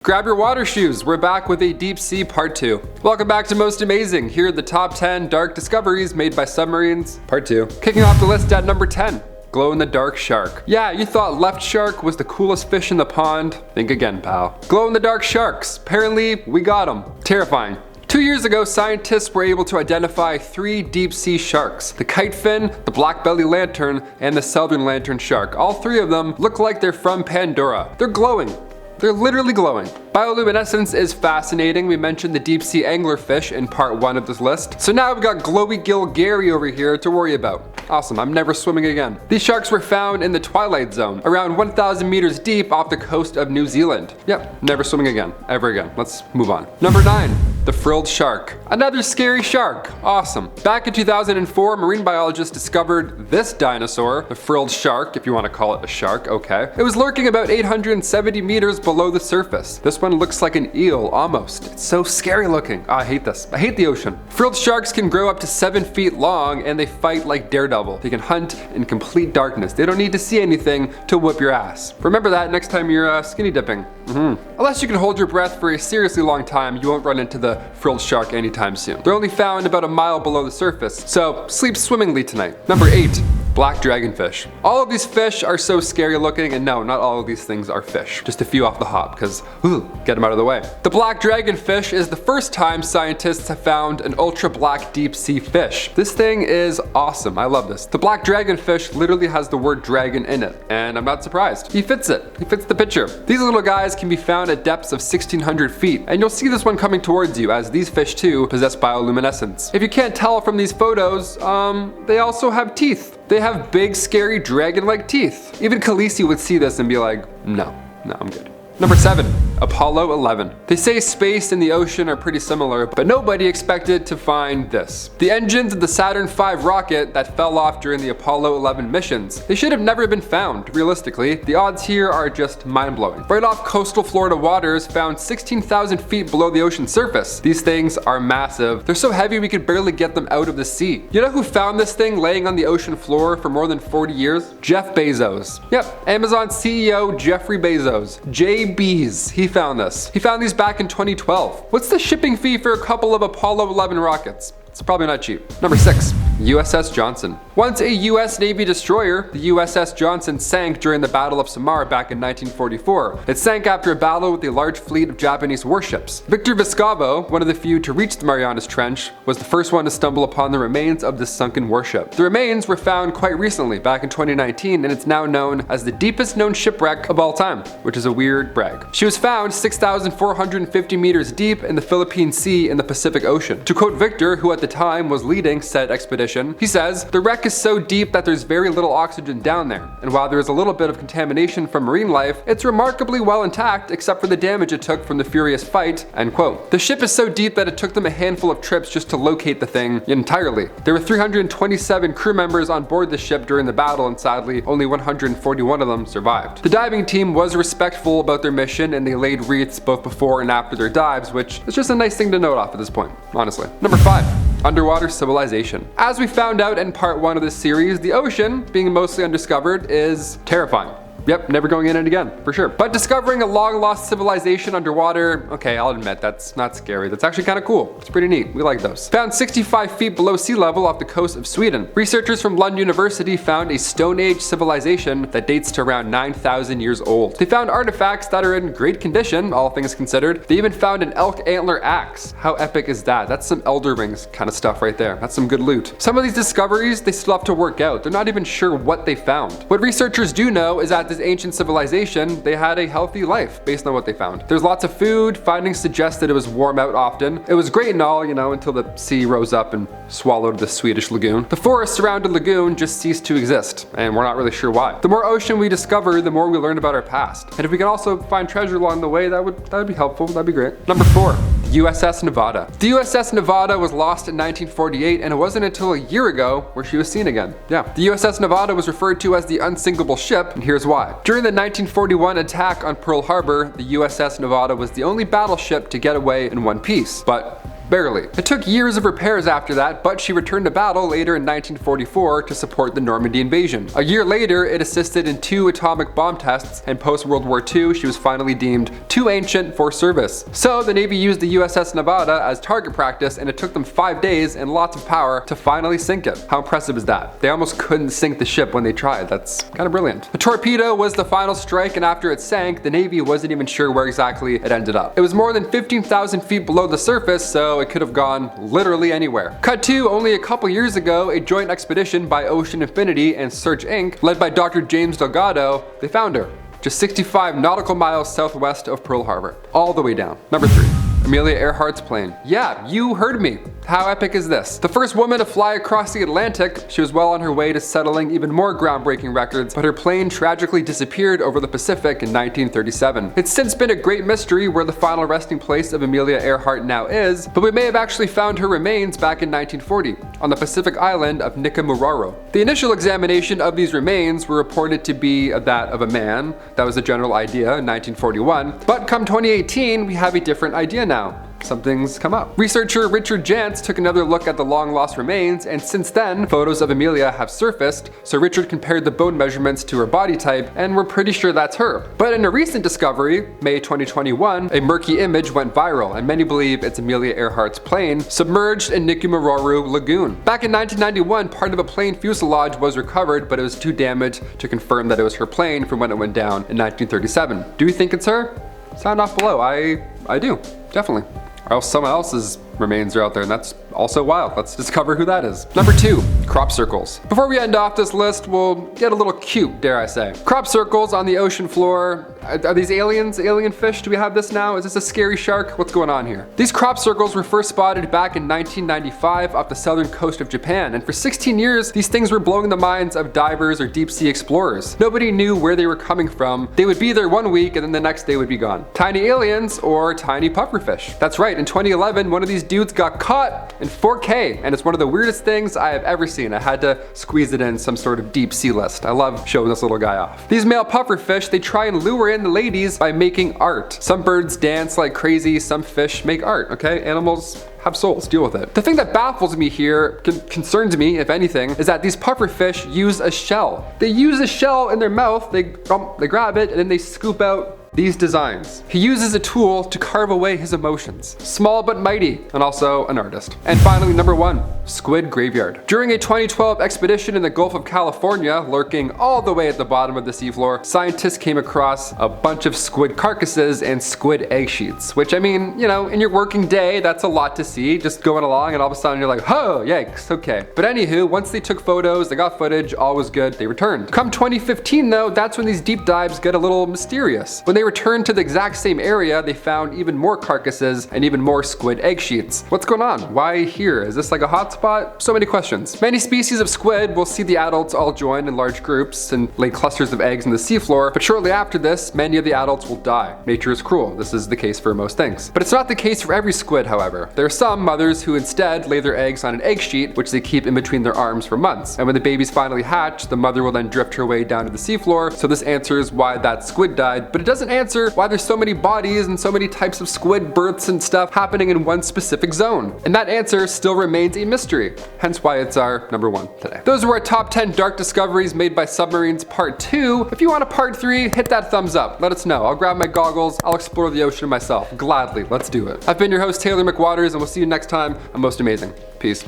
Grab your water shoes, we're back with a deep sea part 2. Welcome back to Most Amazing. Here are the top 10 dark discoveries made by submarines, part 2. Kicking off the list at number 10. Glow-in-the-dark shark. Yeah, you thought left shark was the coolest fish in the pond? Think again, pal. Glow-in-the-dark sharks. Apparently, we got them. Terrifying. 2 years ago, scientists were able to identify 3 deep-sea sharks. The kitefin, the black-belly lantern, and the southern lantern shark. All 3 of them look like they're from Pandora. They're glowing. They're literally glowing. Bioluminescence is fascinating. We mentioned the deep sea anglerfish in part 1 of this list. So now we've got glowy gill Gary over here to worry about. Awesome, I'm never swimming again. These sharks were found in the twilight zone, around 1,000 meters deep off the coast of New Zealand. Yep, never swimming again, ever again. Let's move on. Number 9, the frilled shark. Another scary shark, awesome. Back in 2004, marine biologists discovered this dinosaur, the frilled shark, if you want to call it a shark, okay. It was lurking about 870 meters below the surface. This one looks like an eel, almost. It's so scary looking. Oh, I hate this. I hate the ocean. Frilled sharks can grow up to 7 feet long and they fight like Daredevil. They can hunt in complete darkness. They don't need to see anything to whoop your ass. Remember that next time you're skinny dipping. Unless you can hold your breath for a seriously long time, you won't run into the frilled shark anytime soon. They're only found about a mile below the surface, so sleep swimmingly tonight. Number 8. Black dragonfish. All of these fish are so scary looking, and no, not all of these things are fish. Just a few off the hop, because, get them out of the way. The black dragonfish is the first time scientists have found an ultra black deep sea fish. This thing is awesome, I love this. The black dragonfish literally has the word dragon in it, and I'm not surprised. He fits it, he fits the picture. These little guys can be found at depths of 1,600 feet, and you'll see this one coming towards you, as these fish too possess bioluminescence. If you can't tell from these photos, they also have teeth. They have big, scary, dragon-like teeth. Even Khaleesi would see this and be like, no, I'm good. Number 7, Apollo 11. They say space and the ocean are pretty similar, but nobody expected to find this. The engines of the Saturn V rocket that fell off during the Apollo 11 missions. They should have never been found, realistically. The odds here are just mind-blowing. Right off coastal Florida waters, found 16,000 feet below the ocean surface. These things are massive. They're so heavy we could barely get them out of the sea. You know who found this thing laying on the ocean floor for more than 40 years? Jeff Bezos. Yep, Amazon CEO Jeffrey Bezos. JBs. He found this. He found these back in 2012. What's the shipping fee for a couple of Apollo 11 rockets? It's probably not cheap. Number 6, USS Johnston. Once a US Navy destroyer, the USS Johnston sank during the Battle of Samar back in 1944. It sank after a battle with a large fleet of Japanese warships. Victor Vescovo, one of the few to reach the Marianas Trench, was the first one to stumble upon the remains of this sunken warship. The remains were found quite recently, back in 2019, and it's now known as the deepest known shipwreck of all time, which is a weird brag. She was found 6,450 meters deep in the Philippine Sea in the Pacific Ocean. To quote Victor, who at the time was leading said expedition, he says, "The wreck is so deep that there's very little oxygen down there, and while there is a little bit of contamination from marine life, it's remarkably well intact except for the damage it took from the furious fight," end quote. The ship is so deep that it took them a handful of trips just to locate the thing entirely. There were 327 crew members on board the ship during the battle, and sadly, only 141 of them survived. The diving team was respectful about their mission, and they laid wreaths both before and after their dives, which is just a nice thing to note off at this point, honestly. Number 5. Underwater civilization. As we found out in part 1 of this series, the ocean, being mostly undiscovered, is terrifying. Yep, never going in it again, for sure. But discovering a long-lost civilization underwater, okay, I'll admit, that's not scary. That's actually kind of cool. It's pretty neat. We like those. Found 65 feet below sea level off the coast of Sweden. Researchers from Lund University found a Stone Age civilization that dates to around 9,000 years old. They found artifacts that are in great condition, all things considered. They even found an elk antler axe. How epic is that? That's some Elder Rings kind of stuff right there. That's some good loot. Some of these discoveries, they still have to work out. They're not even sure what they found. What researchers do know is that this ancient civilization, they had a healthy life based on what they found. There's lots of food. Findings suggest that it was warm out often. It was great and all, until the sea rose up and swallowed the Swedish lagoon. The forests around the lagoon just ceased to exist, and we're not really sure why. The more ocean we discover, the more we learn about our past. And if we can also find treasure along the way, that would be helpful. That'd be great. Number 4. USS Nevada. The USS Nevada was lost in 1948, and it wasn't until a year ago where she was seen again. Yeah, the USS Nevada was referred to as the unsinkable ship, and here's why. During the 1941 attack on Pearl Harbor, the USS Nevada was the only battleship to get away in one piece. But Barely. It took years of repairs after that, but she returned to battle later in 1944 to support the Normandy invasion. A year later, it assisted in 2 atomic bomb tests, and post-World War II, she was finally deemed too ancient for service. So the Navy used the USS Nevada as target practice, and it took them 5 days and lots of power to finally sink it. How impressive is that? They almost couldn't sink the ship when they tried. That's kind of brilliant. The torpedo was the final strike, and after it sank, the Navy wasn't even sure where exactly it ended up. It was more than 15,000 feet below the surface, so it could have gone literally anywhere. Cut to only a couple years ago, a joint expedition by Ocean Infinity and Search Inc., led by Dr. James Delgado, they found her. Just 65 nautical miles southwest of Pearl Harbor. All the way down. Number 3. Amelia Earhart's plane. Yeah, you heard me. How epic is this? The first woman to fly across the Atlantic, she was well on her way to settling even more groundbreaking records, but her plane tragically disappeared over the Pacific in 1937. It's since been a great mystery where the final resting place of Amelia Earhart now is, but we may have actually found her remains back in 1940 on the Pacific island of Nikamuraro. The initial examination of these remains were reported to be that of a man. That was the general idea in 1941, but come 2018, we have a different idea now. Something's come up. Researcher Richard Jantz took another look at the long-lost remains, and since then, photos of Amelia have surfaced, so Richard compared the bone measurements to her body type, and we're pretty sure that's her. But in a recent discovery, May 2021, a murky image went viral, and many believe it's Amelia Earhart's plane submerged in Nikamuraro Lagoon. Back in 1991, part of a plane fuselage was recovered, but it was too damaged to confirm that it was her plane from when it went down in 1937. Do you think it's her? Sound off below. I do, definitely. Or else someone else's remains are out there, and that's also wild. Let's discover who that is. Number 2, crop circles. Before we end off this list, we'll get a little cute, dare I say. Crop circles on the ocean floor. Are these aliens? Alien fish? Do we have this now? Is this a scary shark? What's going on here? These crop circles were first spotted back in 1995 off the southern coast of Japan, and for 16 years, these things were blowing the minds of divers or deep sea explorers. Nobody knew where they were coming from. They would be there one week, and then the next day would be gone. Tiny aliens or tiny pufferfish. That's right, in 2011, one of these dudes got caught in 4K, and it's one of the weirdest things I have ever seen. I had to squeeze it in some sort of deep sea list. I love showing this little guy off. These male pufferfish, they try and lure in the ladies by making art. Some birds dance like crazy, some fish make art, okay? Animals have souls, deal with it. The thing that baffles me here, concerns me if anything, is that these pufferfish use a shell. They use a shell in their mouth, they grab it, and then they scoop out these designs. He uses a tool to carve away his emotions. Small but mighty, and also an artist. And finally, number 1, Squid Graveyard. During a 2012 expedition in the Gulf of California, lurking all the way at the bottom of the seafloor, scientists came across a bunch of squid carcasses and squid egg sheets, which, I mean, you know, in your working day, that's a lot to see, just going along, and all of a sudden you're like, oh, yikes, okay. But anywho, once they took photos, they got footage, all was good, they returned. Come 2015 though, that's when these deep dives get a little mysterious. When they returned to the exact same area, they found even more carcasses and even more squid egg sheets. What's going on? Why here? Is this like a hotspot? So many questions. Many species of squid will see the adults all join in large groups and lay clusters of eggs in the seafloor, but shortly after this, many of the adults will die. Nature is cruel. This is the case for most things. But it's not the case for every squid, however. There are some mothers who instead lay their eggs on an egg sheet, which they keep in between their arms for months. And when the babies finally hatch, the mother will then drift her way down to the seafloor. So this answers why that squid died, but it doesn't answer why there's so many bodies and so many types of squid births and stuff happening in one specific zone. And that answer still remains a mystery, hence why it's our number 1 today. Those were our top 10 dark discoveries made by submarines part 2. If you want a part 3, hit that thumbs up. Let us know. I'll grab my goggles. I'll explore the ocean myself. Gladly. Let's do it. I've been your host, Taylor McWaters, and we'll see you next time on Most Amazing. Peace.